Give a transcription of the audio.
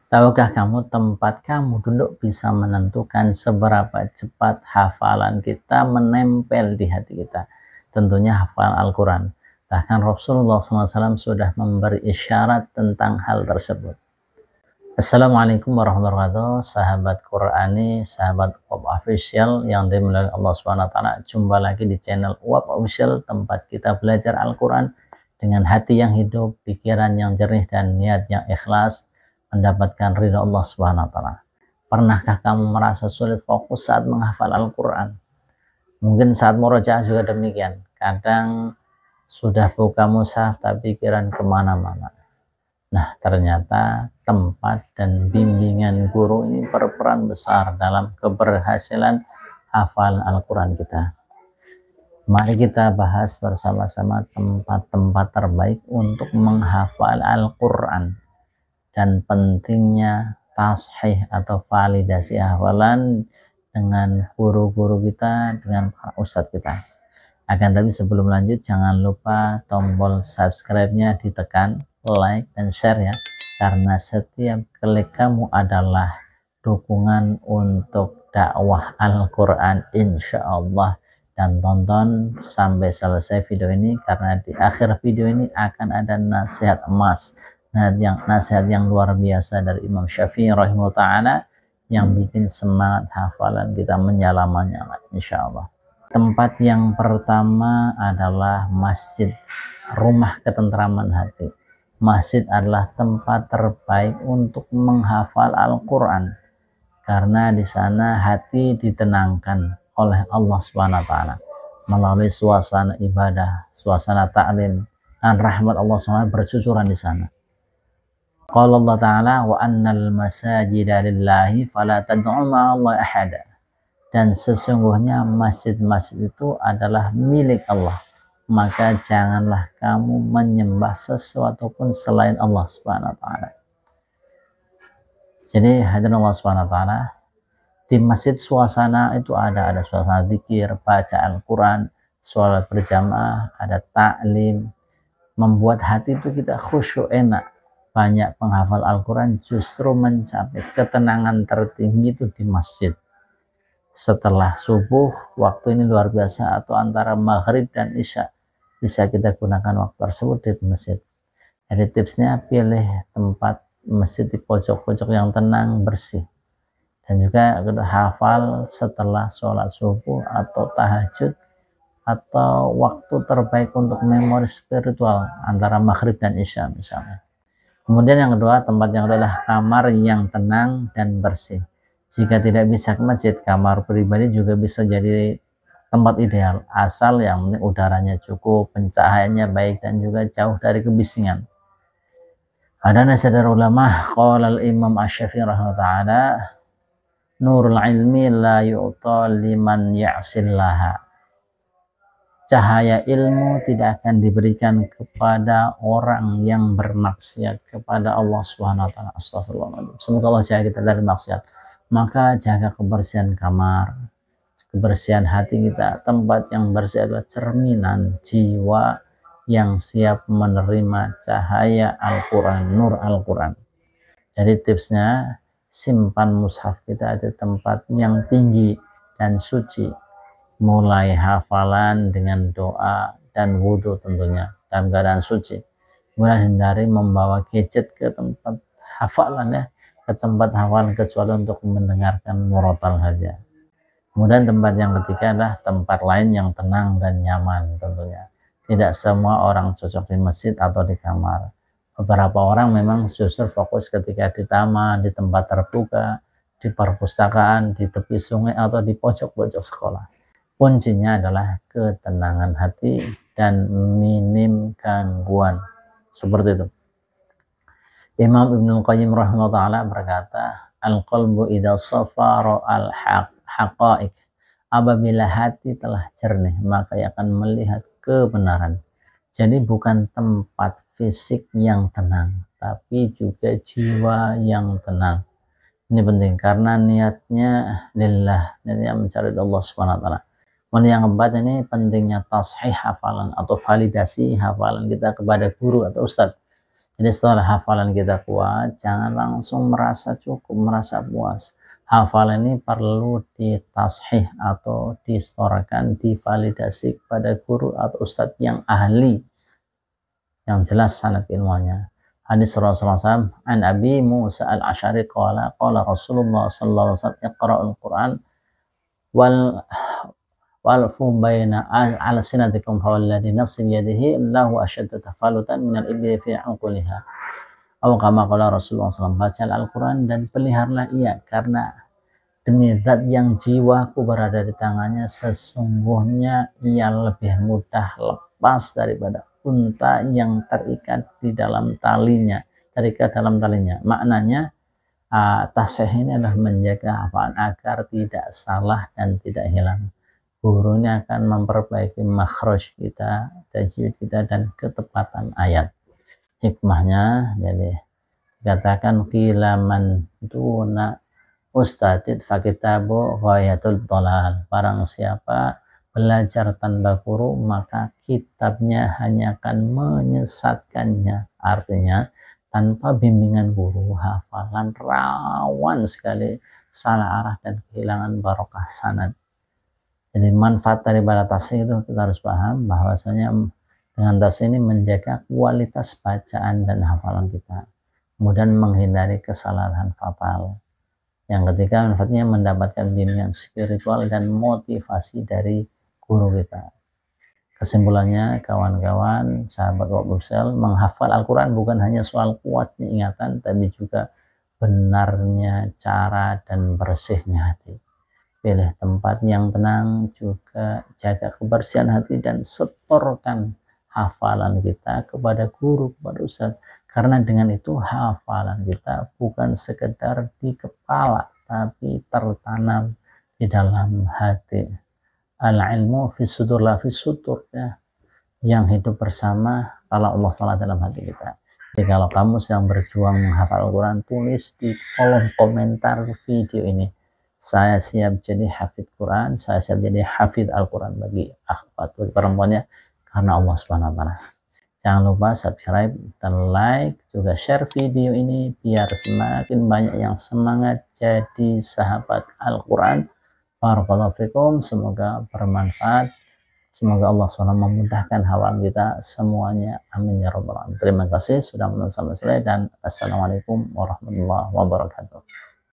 Tahukah kamu tempat kamu duduk bisa menentukan seberapa cepat hafalan kita menempel di hati kita? Tentunya hafal Al-Quran. Bahkan Rasulullah SAW sudah memberi isyarat tentang hal tersebut. Assalamualaikum warahmatullahi wabarakatuh, sahabat Qurani, sahabat UAP Official yang dimuliakan Allah SWT. Jumpa lagi di channel UAP Official, tempat kita belajar Al-Quran dengan hati yang hidup, pikiran yang jernih, dan niat yang ikhlas mendapatkan ridha Allah SWT. Pernahkah kamu merasa sulit fokus saat menghafal Al-Quran? Mungkin saat murojaah juga demikian. Kadang sudah buka mushaf tapi pikiran kemana-mana. Nah, ternyata tempat dan bimbingan guru ini berperan besar dalam keberhasilan hafalan Al-Quran kita. Mari kita bahas bersama-sama tempat-tempat terbaik untuk menghafal Al-Quran dan pentingnya tashih atau validasi hafalan dengan guru-guru kita, dengan para ustadz kita. Akan tapi sebelum lanjut, jangan lupa tombol subscribe-nya ditekan, like dan share ya, karena setiap klik kamu adalah dukungan untuk dakwah Al-Quran insya Allah. Dan tonton sampai selesai video ini, karena di akhir video ini akan ada nasihat emas, nasihat yang luar biasa dari Imam Syafi'i rahimahullah ta'ala, yang bikin semangat hafalan kita menyala-nyala insya Allah. Tempat yang pertama adalah masjid, rumah ketentraman hati. Masjid adalah tempat terbaik untuk menghafal Al-Quran, karena di sana hati ditenangkan oleh Allah SWT melalui suasana ibadah, suasana ta'lim, dan rahmat Allah SWT bercucuran di sana. Qala Allah Ta'ala, wa annal masajida lillahi fala tad'u ma'allahi ahada. Dan sesungguhnya masjid-masjid itu adalah milik Allah, maka janganlah kamu menyembah sesuatu pun selain Allah Subhanahu wa ta'ala. Jadi hadirin Allah Subhanahu wa ta'ala, di masjid suasana itu ada suasana zikir, baca Al-Quran, sholat berjamaah, ada ta'lim, membuat hati itu kita khusyuk, enak. Banyak penghafal Al-Quran justru mencapai ketenangan tertinggi itu di masjid. Setelah subuh, waktu ini luar biasa, atau antara maghrib dan isya, bisa kita gunakan waktu tersebut di masjid. Jadi tipsnya, pilih tempat masjid di pojok-pojok yang tenang, bersih. Dan juga hafal setelah sholat subuh atau tahajud, atau waktu terbaik untuk memori spiritual antara maghrib dan isya misalnya. Kemudian yang kedua, tempat yang kedua adalah kamar yang tenang dan bersih. Jika tidak bisa ke masjid, kamar pribadi juga bisa jadi tempat ideal, asal yang udaranya cukup, pencahayaannya baik, dan juga jauh dari kebisingan. Ada nasihat dari ulama, qala al-Imam Asy-Syafi'i rahimahullah ta'ala, nurul ilmi la yu'ta liman ya'sillaha. Cahaya ilmu tidak akan diberikan kepada orang yang bermaksiat kepada Allah Subhanahu wa ta'ala. Astagfirullahaladzim. Semoga Allah jaga kita dari maksiat. Maka jaga kebersihan kamar, kebersihan hati kita. Tempat yang bersih adalah cerminan jiwa yang siap menerima cahaya Al-Quran, nur Al-Quran. Jadi tipsnya, simpan mushaf kita di tempat yang tinggi dan suci. Mulai hafalan dengan doa dan wudhu tentunya dalam keadaan suci. Kemudian hindari membawa gadget ke tempat hafalan ya, ke tempat hafalan kecuali untuk mendengarkan murotal saja. Kemudian tempat yang ketiga adalah tempat lain yang tenang dan nyaman tentunya. Tidak semua orang cocok di masjid atau di kamar. Beberapa orang memang justru fokus ketika di taman, di tempat terbuka, di perpustakaan, di tepi sungai, atau di pojok-pojok sekolah. Kuncinya adalah ketenangan hati dan minim gangguan. Seperti itu. Imam Ibnu Qayyim rahimahullah ta'ala berkata, al-qalbu idza safara al-haqaiq. Apabila hati telah jernih, maka ia akan melihat kebenaran. Jadi bukan tempat fisik yang tenang, tapi juga jiwa yang tenang. Ini penting karena niatnya lillah, niatnya mencari Allah Subhanahu wa ta'ala. Kemudian yang keempat, ini pentingnya tashih hafalan atau validasi hafalan kita kepada guru atau ustadz. Jadi setelah hafalan kita kuat, jangan langsung merasa cukup, merasa puas. Hafalan ini perlu ditashih atau disetorkan, divalidasi kepada guru atau ustadz yang ahli, yang jelas sanad ilmunya. Hadis Rasulullah SAW, an Abi Musa al-Ash'ari qala Rasulullah sallallahu alaihi wasallam, iqra'ul Qur'an wal baina al-sinatikum hawalladhi nafsi biyadihi lahu asyaddu tafalutan minal ibli fi anquliha. Aw kama qala Rasulullah SAW, baca Al-Quran dan peliharalah ia, karena demi zat yang jiwaku berada di tangannya, sesungguhnya ia lebih mudah lepas daripada unta yang terikat di dalam talinya, Maknanya tasih ini adalah menjaga hafalan agar tidak salah dan tidak hilang. Gurunya akan memperbaiki makhraj kita, tajwid kita, dan ketepatan ayat. Hikmahnya, jadi dikatakan kilaman duna ustadid fakitabu ghayatul dhalal. Barang siapa belajar tanpa guru, maka kitabnya hanya akan menyesatkannya. Artinya tanpa bimbingan guru, hafalan rawan sekali salah arah dan kehilangan barokah sanad. Jadi manfaat daripada tasih itu kita harus paham bahwasanya dengan tasih ini menjaga kualitas bacaan dan hafalan kita, kemudian menghindari kesalahan fatal. Yang ketiga, manfaatnya mendapatkan bimbingan spiritual dan motivasi dari guru kita. Kesimpulannya, kawan-kawan, sahabat Wabuksel, menghafal Al-Quran bukan hanya soal kuatnya ingatan, tapi juga benarnya cara dan bersihnya hati. Pilih tempat yang tenang, juga jaga kebersihan hati, dan setorkan hafalan kita kepada guru, kepada ustaz. Karena dengan itu hafalan kita bukan sekedar di kepala, tapi tertanam di dalam hati. Al-ilmu fi sudur la fi sutur, ya. Yang hidup bersama kalau Allah SWT dalam hati kita. Jadi kalau kamu sedang berjuang menghafal Al-Quran, tulis di kolom komentar video ini, saya siap jadi hafidz Quran, saya siap jadi hafidz Al-Quran bagi akhwat, bagi perempuannya, karena Allah SWT. Jangan lupa subscribe dan like, juga share video ini biar semakin banyak yang semangat jadi sahabat Al-Quran. Barakallahu fikum, semoga bermanfaat. Semoga Allah SWT memudahkan hafalan kita semuanya. Amin ya rabbal alamin. Terima kasih sudah menonton sampai selesai, dan assalamualaikum warahmatullahi wabarakatuh.